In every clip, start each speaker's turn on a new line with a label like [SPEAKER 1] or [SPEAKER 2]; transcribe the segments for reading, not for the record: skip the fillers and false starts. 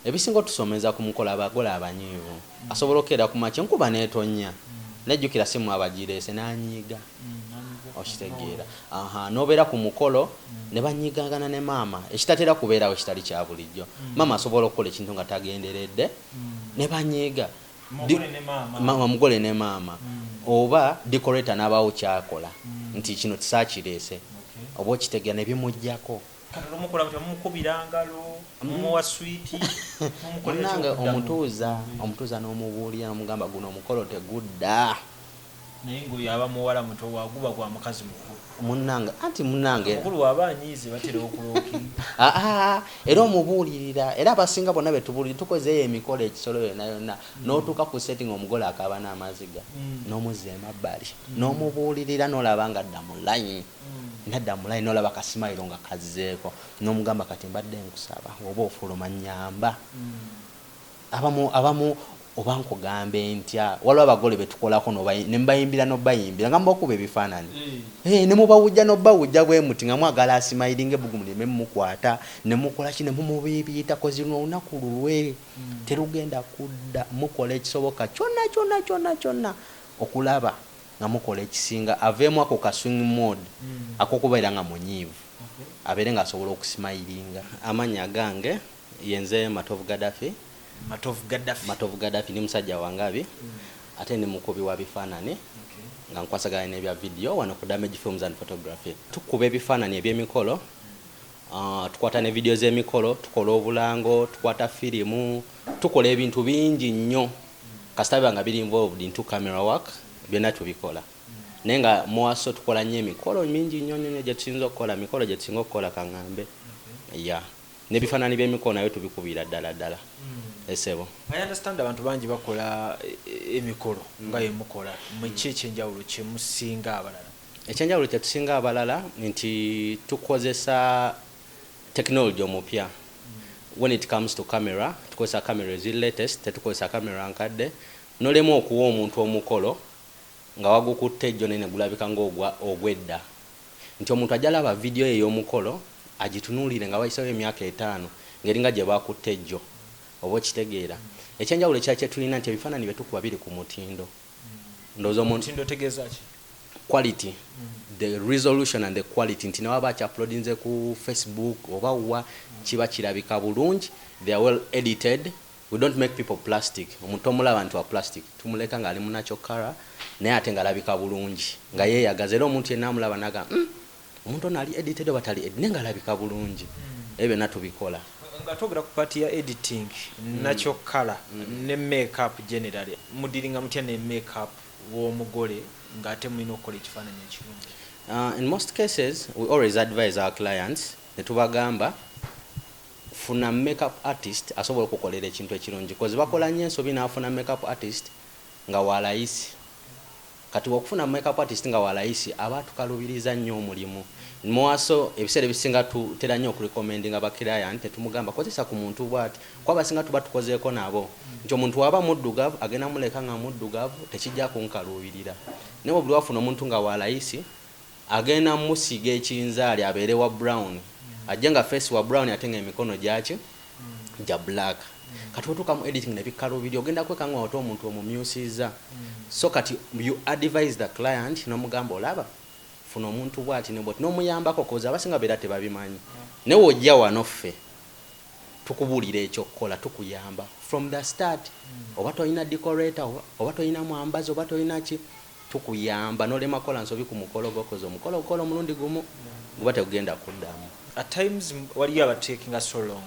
[SPEAKER 1] ebisingo tusomeza ku mukola abagole abanyiivu asobola okera ku makya nkuba neetonya nejjukira simu abagirese n'anyiiga okitegeera n'obeera ku mukolo ne banyiigangana ne maama ekitatera kubeerawo ekitali kya bulijjo maama asobola okukola ekintu nga tagenderedde ne banyiiga mugole ne maama oba decorator n'abawo kyakola nti kino tisaakireese oba okitegeera ne bimujjako munange omutuuza n'omubuulira n'omugamba guno omukolo tegudda
[SPEAKER 2] naye ng'oyaba muwala muto waguba gwa mukazi mukulu
[SPEAKER 1] munange
[SPEAKER 2] mukulu waba anyiize batera okulooki
[SPEAKER 1] era omubuulirira era abasinga bonna betubuulira tukozeeyo emikolo ekisolo yonna n'otuuka ku setting omugole akaaba n'amaziga n'omuzza emabbali n'omubuulirira n'olaba nga adda mu layini nadda mu layini n'olaba kasimayiro nga kazzeeko n'omugamba kati mbadde nkusaba oba ofuluma nnyamba abamu oba nkugambe ntya waliwo abagole betukolako ne mbayimbira n'obayimbira nga mubakuba ebifaananyi ne mubawujja n'obbawujja bwe muti nga mwagala asimayiringa ebbugumu lime mumukwata ne mukola ki ne mumubiibiita kozi luno olunaku lulwe terugenda kudda mukola ekisoboka kyonna okulaba nga mukola ekisinga aveemu ako ka swing mode akokubeera nga munyiivu abeere ng'asobola okusimayiringa. Amannya gange yenze Matovu Gadhafi ni musajja wangabi ate ni mukubi wa bifaananyi nga nkwasaganya n'ebya video wano ku Damage Films and Photography. Tukuba ebifaananyi eby'emikolo tukwata ne video z'emikolo, tukola obulango, tukwata firimu, tukola ebintu bingi nnyo kasitaba nga biri involved into camera work byonna tubikola naye nga muwaso tukola nnyo emikolo mingi nnyo gye tusinza okukola mikolo gye tusinga okukola kaŋŋambe n'ebifaananyi by'emikolo nayo tubikubira ddala esebo.
[SPEAKER 2] I understand abantu bangi bakola emikolo nga yemukola mweki ekyenjawulo kyemusinga abalala.
[SPEAKER 1] Ekyenjawulo kye tusinga abalala nti tukozesa technology omupya. When it comes to camera tukozesa camera eziri latest tetukozesa camera nkadde nolemu okuwa omuntu omukolo nga wagukutte ejjo nene gulabika ng'ogwedda nti omuntu ajja alaba video ey'omukolo agitunuulire nga wayiseewo emyaka 5 ngeri nga gye bakutte ejjo oba okitegeera. Ekyenjawulo kyakye tulina nti ebifaananyi byetukuba biri ku mutindo ndowooza
[SPEAKER 2] omutindo tegeeza ki
[SPEAKER 1] quality the resolution and the quality nti nawaba uploadinze ku Facebook oba wa kiba kirabika bulungi they are well edited. We don't make people plastic. Omuntu omulaba nti wa plastic tumuleka nga ali mu natural color naye ate nga alabika bulungi nga yeeyagaza era omuntu yenna amulaba naga omuntu ono ali edited oba tali edited nga alabika bulungi ebyo byonna tubikola.
[SPEAKER 2] Nga twogera ku party ya editing natural color ne makeup generally mudiringa mutya ne makeup w'omugole ng'ate mulina okukola ekifaananyi ekirungi.
[SPEAKER 1] In most cases we always advise our clients ne tubagamba funa makeup artist asobola okukolera ekintu ekirungi kozi bakola nnyo ensobi n'afuna makeup artist nga walayisi kati okufuna makeup artist nga walayisi aba tukalubiriza nnyo omulimu muwaso ebiseera ebisinga tutera nnyo okurecommendinga bakirayant tetumugamba kozesa ku muntu bwati kwabasinga tuba tukozeeko nabo nti omuntu waba muddugavu agenda muleka nga muddugavu tekijja kunkalubirira naye buli wafuna omuntu nga walayisi agenda musiga ekinzaali abeere wa brown ajja nga face wa brown ate nga emikono gyaki gya black kati otuuka mu editing ne bikalubiri ogenda kweka nga oto omuntu omumyusiza so kati you advise the client n'omugamba olaba funa omuntu bwati ne bwati n'omuyambako koza abasinga beera tebabimanyi naye wojja wano ffe tukubuulira ekyokukola tukuyamba from the start oba tolina decorator oba tolina mwambazi oba tolina ki tukuyamba n'olema kola nsobi ku mukolo gokoza omukolo okola omulundi gumu guba tegugenda kuddamu.
[SPEAKER 2] At times waliyo abatekinga so long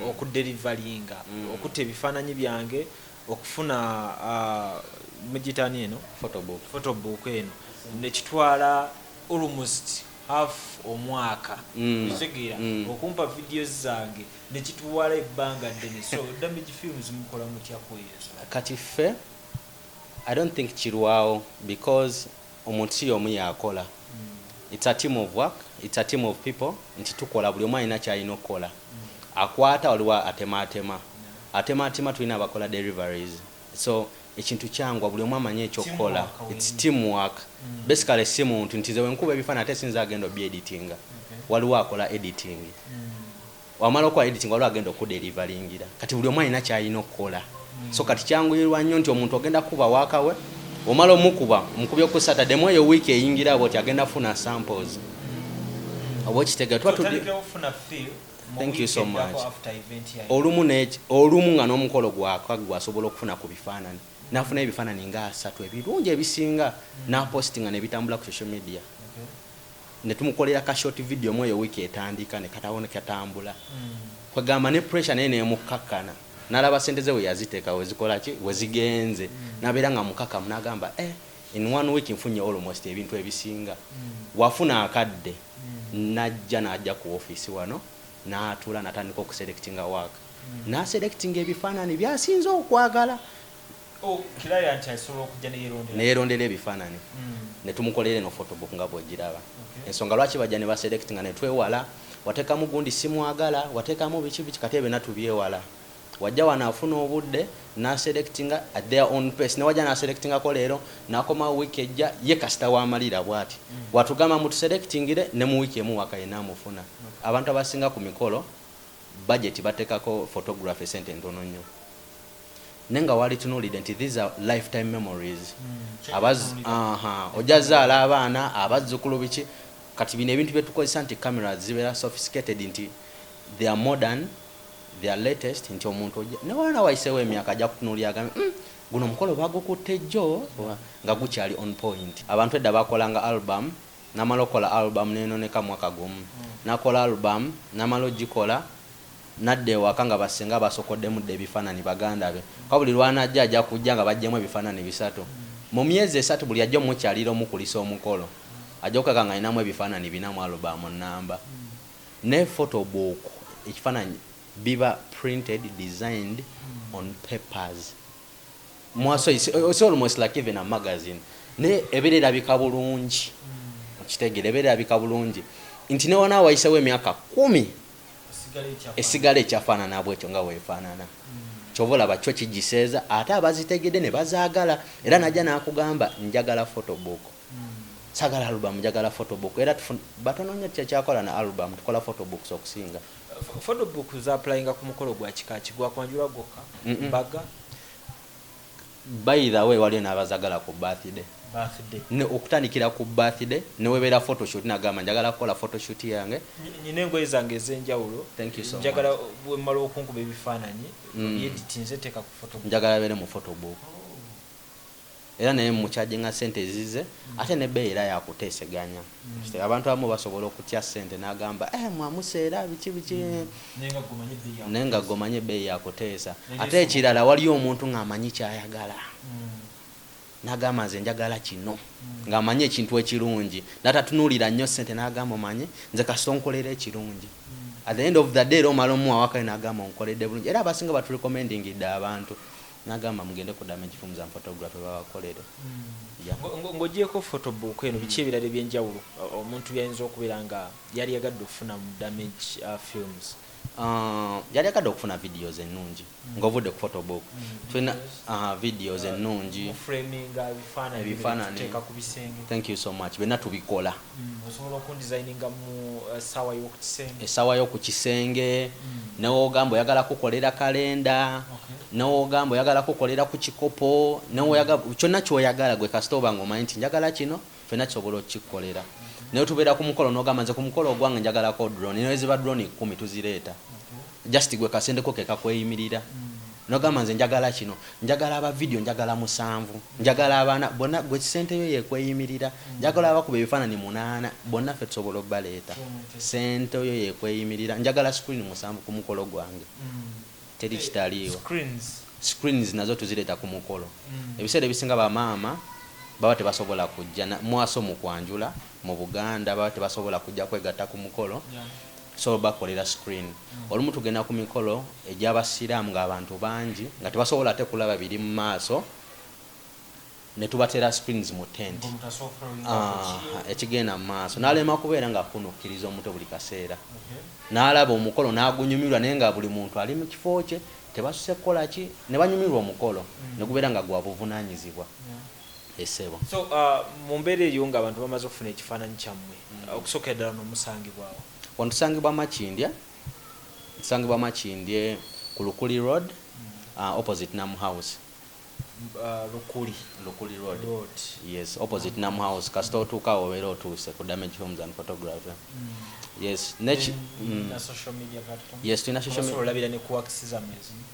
[SPEAKER 2] okudelivaringa okutta ebifaananyi byange okufuna mugitani eno photobook eno nekitwala almost half omwaka kitegeera okumpa videos zange nekitwala ebbanga ddene so Damage Films mukola mutya kweyezo
[SPEAKER 1] kati ffe I don't think kirwawo because omuntu si y'omu yakola. It's a team of work, it's a team of people nti tukola buli omu alina kyalina okukola akwata waliwo atema tulina abakola deliveries so ekintu kyangwa buli omu amanyi ekyokukola it's teamwork basically si muntu nti ze wenkuba ebifaananyi ate sinza agenda obi editinga waliwo akola editing wamala okukola editing waliwo agenda okudelivalingira kati buli omu alina kyalina okukola so kati kyanguyirwa nnyo nti omuntu ogenda kuba waakawe omala mukubye ku Saturday mweyo wiiki eyingira bwoti agenda funa samples oba okitega thank you so much olumu nga n'omukolo gwasobola okufuna ku bifaananyi nafuna ebifaananyi nga 3 ebirungi ebisinga napostinga nebitambula ku social media netumukolera ka short video mweyo wiiki etandika nekatambula kwegamba ne pressure naye nemukakkana nalaba sente ze weyaziteeka wezikolaki wezigenze nabeera nga mukakamu nagamba in 1 week nfunye almost ebintu ebisinga wafuna akadde najja ku office wano n'atuula natandika okuselectinga work naselectinga ebifaananyi byasinze okwagala neyerondera ebifaananyi netumukolera eno photobook nga bwegiraba ensonga lwaki bajja ne baselectinga netwewala wateekamu gundi simwagala wateekamu biki kati ebyo natubyewala wajja wanaafuna obudde naselectinga at their own pace newajja naselectingako leero nakoma wiiki ejja ye kasita wamalira bwati watugamba mutuselectingire ne mu wiiki emu wakaye namufuna abantu abasinga ku mikolo budget bateekako photography sente ntono nnyo nenga wali tunuulidde nti these are lifetime memories ojazaala abaana abazzukulu biki kati bino ebintu byetukozesa nti cameras zibeera sophisticated nti they are modern they are latest nti omuntu newana wayiseewo emyaka ajja kutunuulira agambe guno omukolo bagukutte jjo nga gukyali on point abantu edda bakolanga album namala okola album nenoneka mwaka gumu nakola album namala ogikola nadde ewaka nga basenga basokoddemudde ebifaananyi baganda be kwa buli lwanajja ajja kujja nga bajjemu ebifaananyi 3 mu myezi 3 buli ajja mukyalira omukulisa omukolo ajja okaka nga alinamu ebifaananyi 4 mu album namba ne photobook ekifaananyi biba printed designed on papers mwaso it's almost like even a magazine ne ebererabika bulungi okitegere ebererabika bulungi nti newana wayisewo emyaka 10 esigala ekyafaanana bwekyo nga weefaanana kyova olaba kyo kigiseeza ate abazitegedde ne bazaagala era najja nakugamba njagala photobook sagala album njagala photobook era batono nnyo kyekyakola na album tukola photobooks okusinga
[SPEAKER 2] photobook zaaplayinga ku mukolo gwa kikaki gwakwanjula gwokka mbaga by the way waliyo n'abazagala ku birthday ne okutandikira ku birthday newebeera photoshoot nagamba njagala kukola photoshoot yange nyina engoye zange ez'enjawulo njagala wemmala okunkuba ebifaananyi yeditinze teeka ku photobook
[SPEAKER 1] njagala beere mu photobook era naye mukyajinga sente ezize ate nebbeeyi era yakuteeseganya abantu abamu basobola okutya sente nagamba mwamuseera biki naye nga gomanye ebbeeyi yakuteesa ate ekirala waliyo omuntu ng'amanyi kyayagala nagamba nze njagala kino ng'amanyi ekintu ekirungi natatunuulira nnyo sente nagamba omanye nze kasita onkolera ekirungi at the end of the day omala omuwawakale nagamba onkoledde bulungi era abasinga baturecommendingidde abantu nagamba mugende ku damage films and photography babakolere
[SPEAKER 2] ng'ogyeko photobook eno biki ebirala ebyenjawulo omuntu byayinza okubeera nga yali yagadde okufuna mu damage films
[SPEAKER 1] yali yagadde okufuna videos ennungi ng'ovudde ku photobook tulina videos ennungi ebifaananyi thank you so much byonna tubikola
[SPEAKER 2] osobola okundesigninga mu
[SPEAKER 1] essaawa y'oku kisenge newogamba oyagala kukolera kalenda newogamba oyagala kukolera ku kikopo kyonna kyoyagala gwe kasita oba ng'omanyi nti njagala kino fenna kisobola okukikolerera naye tubeera ku mukolo n'ogamba nze ku mukolo ogwange njagalako drone naye ziba drone 10 tuzireeta just gwe kasendeko kekakweyimirira n'ogamba nze njagala kino njagala aba video njagala 7 njagala abaana bonna gwe sente yo yekweyimirira njagala abakuba ebifaananyi 8 bonna ffe tusobola obbaleeta sente yo yekweyimirira njagala screen 7 ku mukolo gwange teri kitaliiwo screens nazo tuzireeta ku mukolo ebiseera ebisinga bamaama baba tebasobola kujja mwaso mu kwanjula mu Buganda baba tebasobola kujja kwegatta ku mukolo so bakolera screen olumu tugenda ku mikolo egy'abasiraamu ng'abantu bangi nga tebasobola ate kulaba biri mu maaso ne tubatera screens mu tent ekigenda mu maaso n'alema kubeera nga kunukkiriza omuto buli kaseera n'alaba omukolo n'agunyumirwa naye nga buli muntu ali mu kifo kye tebasuse kukola ki ne banyumirwa omukolo ne gubeera nga gwa buvunaanyizibwa esebo
[SPEAKER 2] so mu mbeera eyo ng'abantu bamaze okufuna ekifaananyi kyammwe okusookera ddala n'omusangibwawo
[SPEAKER 1] wantusangibwa Makindya sangibwa Makindye ku Lukuli Road, opposite Nam House. Lukuli Road. Yes, opposite Nam House. Kasito tuka obera otuse ku Damage Films and Photography. Yes,
[SPEAKER 2] na social media platforms.
[SPEAKER 1] Yes, tuna social media.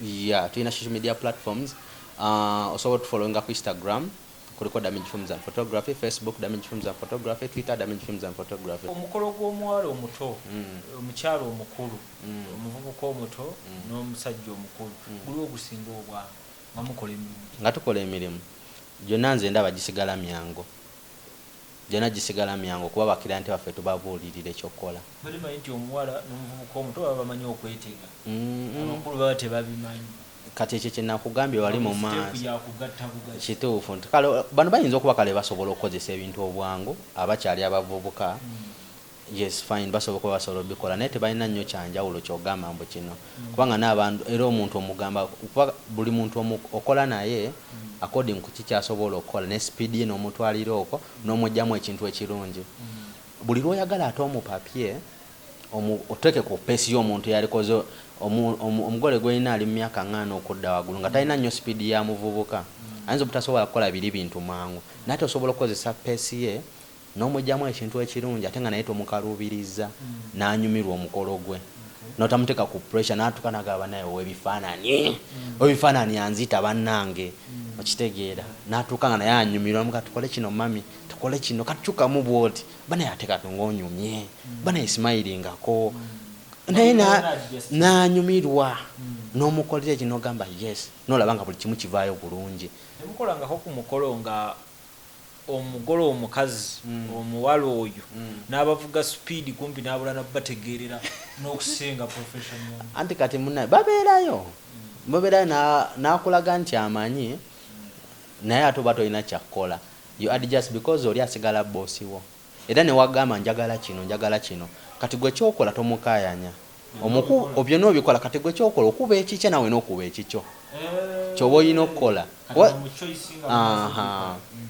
[SPEAKER 1] Yeah, tuna social media platforms. Also following up Instagram, kuliko Damage Films and Photography, Facebook Damage Films and Photography, Twitter Damage Films and Photography.
[SPEAKER 2] Omukolo gw'omuwala omuto, omukyala omukulu, omuvubuka omuto n'omusajja omukulu, guli ogusinga obwa nga mukola emirimu.
[SPEAKER 1] Nga tukola emirimu. Gyonna nze ndaba gisigala myango. Gyonna gisigala myango kuba bakirante baffe tubabuulirira ekyokukola.
[SPEAKER 2] Balimanyi nti omuwala n'omuvubuka omuto baba bamanyi okwetega. Abakulu baba tebabimanyi.
[SPEAKER 1] Kati ekyo kye nakugambye wali mu maaso kituufu nti kale bano bayinza okuba kale basobola okukozesa ebintu obwangu abakyali abavubuka. Yes, fine, basobola okuba basobola obikola naye tebalina nnyo kyanjawulo kyogamba mbu kino kubanga n'abantu era omuntu omugamba buli muntu okola naye according ku kikyasobola okukola ne speed ye n'omutwalira okwo n'omugyamu ekintu ekirungi. Buli lw'oyagala ate omupapye oteeke ku peesi y'omuntu yalikoze omugole gweyina ali mu myaka 50 okudda waggulu nga talina nnyo speed ya muvubuka ayinza obutasobola kukola biri bintu mangu naye osobola okukozesa peesi ye n'omugyamu ekintu ekirungi ate nga naye tomukaluubiriza n'anyumirwa omukolo gwe n'otamuteeka ku pressure n'atuuka n'agamba naye ebifaananyi anzita bannange okitegeera n'atuuka nga naye anyumirwa muka tukole kino mami tukole kino katukyukamu bwoti banaye ate kati ng'onyumye banaye smiling-ako naye n'anyumirwa n'omukolera kino ogamba yes n'olaba nga buli kimu kivaayo bulungi.
[SPEAKER 2] Temukolangako ku mukolo nga omugole omukazi omuwala oyo n'abavuga speed kumpi n'abula nabategeerera n'okusinga professional.
[SPEAKER 1] Anti kati munnaye babeerayo n'akulaga nti amanyi naye ate oba tolina kyakkola you are just because oli asigala boosi wo era ne wagamba njagala kino kati gwe kyokola tomukaayanya byonna obikola kati gwe kyokola okuba ekikyo nawe n'okuba ekikyo kyoba olina okukola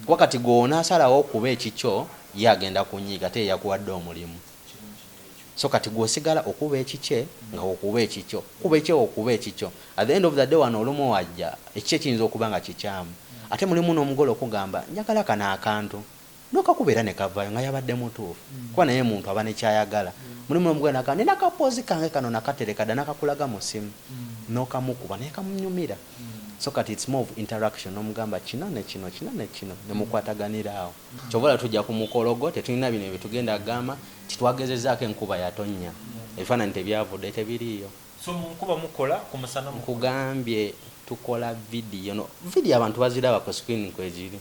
[SPEAKER 1] kuba kati gweonaasalawo okuba ekikyo ye agenda kunyiiga te yakuwadde omulimu so kati gweosigala okuba ekikye nga okuba ekikyo okuba ekikyo at the end of the day wano olumu wajja ekikyo kiyinza okuba nga kikyamu ate mulimu n'omugole okugamba njagala kana akantu nokakubeera ne kavaayo nga yabadde mutuufu kuba naye muntu aba nekyayagala mulimu n'omugole nagamba nina kapoozi kange kano nakatereka dda nakakulaga mu simu nokamukuba naye kamunyumira so kati it's more of interaction n'omugamba kino ne kino nemukwataganiraawo kyobola tujja ku mukolo gwo tetulina bino ebitugenda kugamba titwagezezaako enkuba yatonnya ebifaananyi tebyavudde tebiriiyo
[SPEAKER 2] so munkuba mukola ku musana
[SPEAKER 1] nkugambye tukola video abantu baziraba ku screen kweziri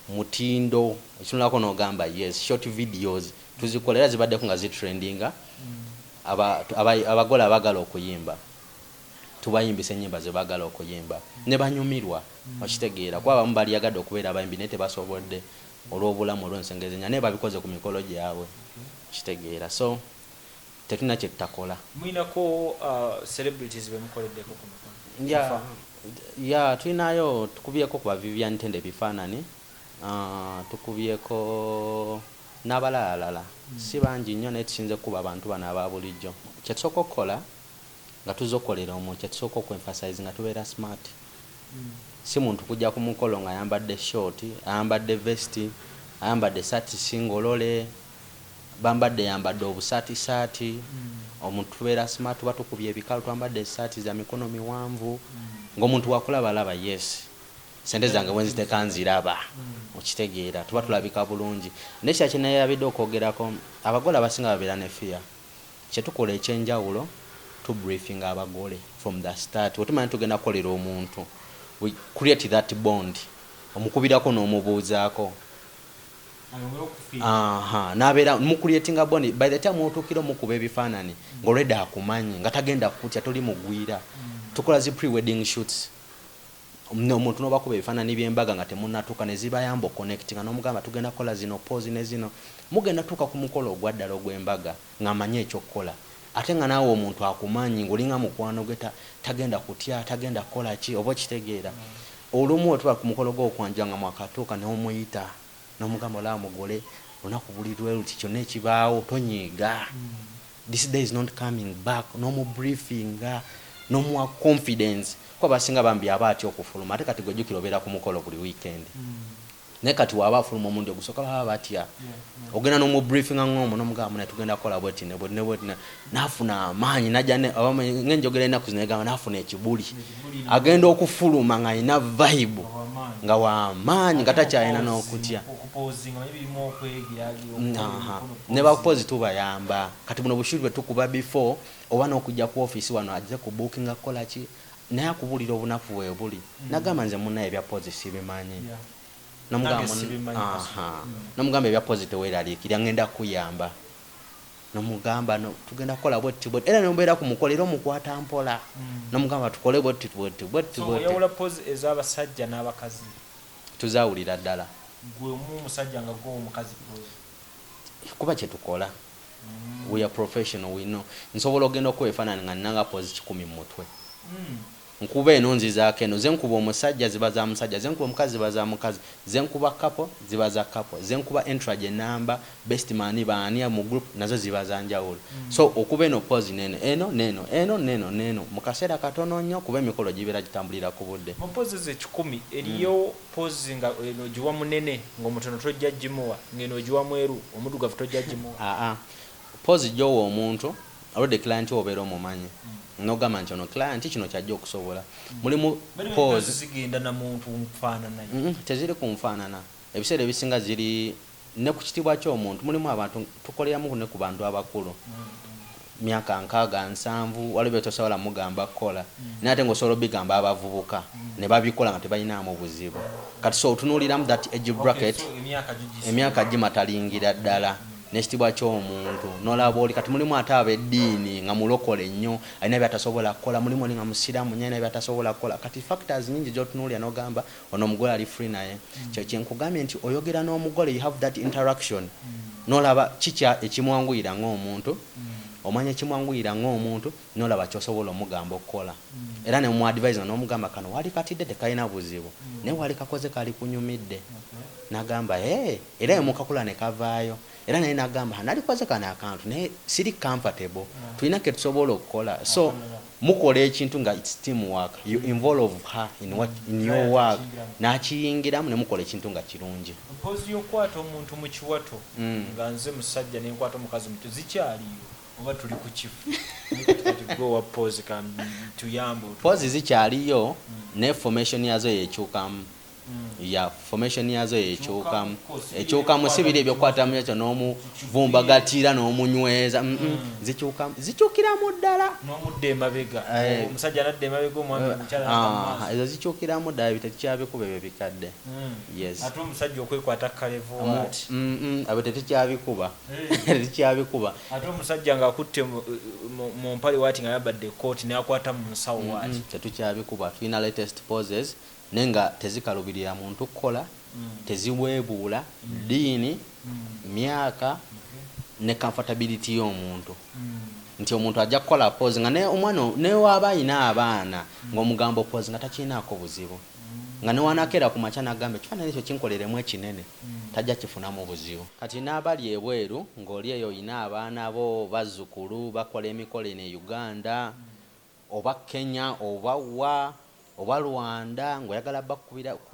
[SPEAKER 1] mutindo ekinulako n'ogamba yes short videos tuzikolera zibaddeko nga zitrendinga abagole abagala okuyimba tubayimbisa ennyimba ze bagala okuyimba ne banyumirwa okitegeera kuba abamu bali yagadde okubeera abayimbi naye tebasobodde olw'obulamu olw'ensengezenya naye babikoze ku mikolo gyabwe okitegeera so tetulina kye tutakola.
[SPEAKER 2] Mulinako celebrities bemukoleddeko ku mikono?
[SPEAKER 1] Ya tulinayo tukubyeko ku Vivian Tende ebifaananyi tukubyeko n'abalalala si bangi nnyo naye tusinze kuba abantu bano aba bulijjo kye tusooka okukola nga tuzokolera omuntu kye tusooka okwenfasize nga tubeera smart si muntu kujja ku mukolo nga ayambadde short ayambadde vesti ayambadde saati singolole bambadde yambadde obusaati omuntu tubeera smart tuba tukubye ebikalu twambadde saati za mikono miwanvu ng'omuntu wakulabalaba yes sente zange wenziteeka nziraba okitegeera tuba tulabika bulungi naye kyakinayabidde okwogerako abagole abasinga babeera ne fear kyetukola ekyenjawulo to briefing abagole from the start wetumanya tugenda kukolera omuntu we create that bond omukubirako n'omubuuzaako nabeera mucreatinga bond by the time otuukira omukuba ebifaananyi ng'olwedde akumanyi nga tagenda kutya toli mugwira tukola zi pre-wedding shoots omuntu n'obakuba ebifaananyi by'embaga nga temunnatuuka ne zibayamba oconnectinga n'omugamba tugenda kukola zino poozi ne zino mugenda tuuka ku mukolo ogwaddala ogw'embaga ng'amanyi ekyokukola ate nga naawe omuntu akumanyi ng'olinga mukwano gwe tagenda kutya tagenda kukola ki oba okitegeera olumu otuba ku mukolo gw'okwanja nga mwakatuuka n'omuyita n'omugamba olaba mugole olunaku buli lwe luti kyonna ekibaawo tonyiiga this day is not coming back, no more briefing, no more confidence. Kwa basinga bambi abati okufuluma ate kati gojukira obeera ku mukolo buli weekend. Ne kati waba afuluma omundi ogusoka baba batya. Ogenda no mu briefing ngomo no mugamba ne tugenda kola bweti ne bweti nafuna amaanyi najja ne ngenjogera enaku zinegamba nafuna ekibuli. Agenda okufuluma nga ina vibe nga wa amaanyi nga takyalina n'okutya. Ne bakupozi tubayamba kati buno bushuri bwe tukuba before oba n'okujja ku office wano ajja ku booking akola ki naye akubulira obunafu bwe buli. Nagamba nze munnaye ebya pozi sibimanyi. Namugamba ebya pozi teweeraliikirira ngenda kuyamba. Namugamba no tugenda kola bweti era nombeera ku mukolero mukwata mpola. Namugamba tukole bweti.
[SPEAKER 2] So yawula pozi ez'abasajja n'abakazi.
[SPEAKER 1] Tuzaawulira ddala.
[SPEAKER 2] Gwe musajja nga gwo omukazi pozi.
[SPEAKER 1] Kuba kye tukola. We are professional, we know. Nsobola ogenda okwefaanana nga nnanga pozi 10 mu mutwe. Nkuba eno nzizaako eno zenkuba omusajja ziba za musajja, zenkuba omukazi ziba za mukazi, zenkuba couple ziba za couple, zenkuba entourage namba best man baani mu group nazo ziba za njawulo. So okuba eno pose neno mu kaseera katono nnyo kuba emikolo gibeera gitambulira ku budde.
[SPEAKER 2] Mu pose ze 10 eriyo pose nga eno giwa munene ng'omutono tojja gimuwa ng'eno giwa mweru omuddugavu tojja gimuwa.
[SPEAKER 1] Pose gyowa omuntu already client obeera omumanyi. Nogamba nti ono client kino kyajja okusobola. Mulimu pose
[SPEAKER 2] zigenda na muntu mfaanana.
[SPEAKER 1] Teziri kumfaanana. Ebiseera ebisinga ziri ne ku kitibwa ky'omuntu mulimu abantu tukoleramu ne ku bantu abakulu. Myaka 6-7 waliwo tosobola mugamba kola. Naye ate ng'osobola bigamba abavubuka ne babikola nga tebalinamu buzibu. Kati so otunuuliramu that age bracket emyaka gimatalingira ddala. N'ekitibwa ky'omuntu n'olaba oli kati mulimu ate ab'eddiini nga mulokole nnyo alina byatasobola kukola, mulimu oli nga musiraamu nnyo alina byatasobola kukola. Kati factors nyingi gy'otunuulira n'ogamba ono omugole ali free naye. Kyo kyenkugambye nti oyogera n'omugole you have that interaction n'olaba kikya ekimwanguyira ng'omuntu omanya ekimwanguyira ng'omuntu n'olaba ky'osobola omugamba okukola. Era ne mu advise n'omugamba kano wali katidde tekalina buzibu naye wali kakoze kali kunyumidde n'agamba era emukakula ne kavaayo. Era naye nagamba nalikoze kana akantu naye siri comfortable tulina ke tusobola okukola. So mukola ekintu nga it's teamwork, you involve her in your work n'akiyingiramu ne mukola ekintu nga kirungi.
[SPEAKER 2] Pose y'okwata omuntu mu kiwato nga nze musajja ne nkwata omukazi muto zikyaliyo oba tuli ku kifu go pose kan tuyambo
[SPEAKER 1] pose zikyaliyo ne formation yazo yekyukamu. Ya formation yazo ekyukamu sibiri ebyokwatamu ekyo n'omuvumbagatira n'omunyweza zikyukiramu ddala
[SPEAKER 2] n'omudde emabega omusajja nadde emabega omwami mukyala
[SPEAKER 1] ezo zikyukiramu ddala tetukyabikuba ebyo bikadde. Yes
[SPEAKER 2] ate omusajja okwekwata kalevo ati
[SPEAKER 1] abo tetukyabikuba
[SPEAKER 2] ate omusajja nga akutte mu mpale wati nga yabadde kooti n'akwata mu nsawo wati
[SPEAKER 1] tetukyabikuba. Tulina latest poses nenga tezikalubirira muntu kukola teziweebuula ddiini myaka ne comfortability y'omuntu nti omuntu ajja kukola pose nga omwana newaaba ayina abaana ng'omugambo pose nga takinaako buzibu nga newanakera ku makya n'agamba ekifaananyi ekyo kinkoleremu ekinene tajja kifunamu buzibu. Kati n'abali ebweru ng'oli eyo oyina abaana bo bazzukulu bakola emikolo ne Uganda oba Kenya oba oba Rwanda ng'oyagala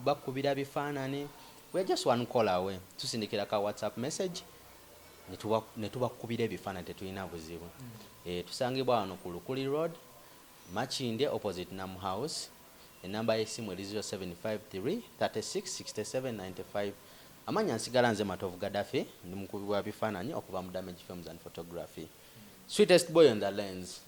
[SPEAKER 1] bakubira bifaanani we just one call away tusindikira ka WhatsApp message ne tubakubira ebifaanani tetulina buzibu. Tusangibwa wano ku Lukuli Road Machinde opposite Nam House. Enamba y'essimu eri 0753 366795. Amanya nsigala nze Wuuno Gadhafi ndi mukubi wa bifaananyi okuva mu Damage Films and Photography. Sweetest boy on the lens.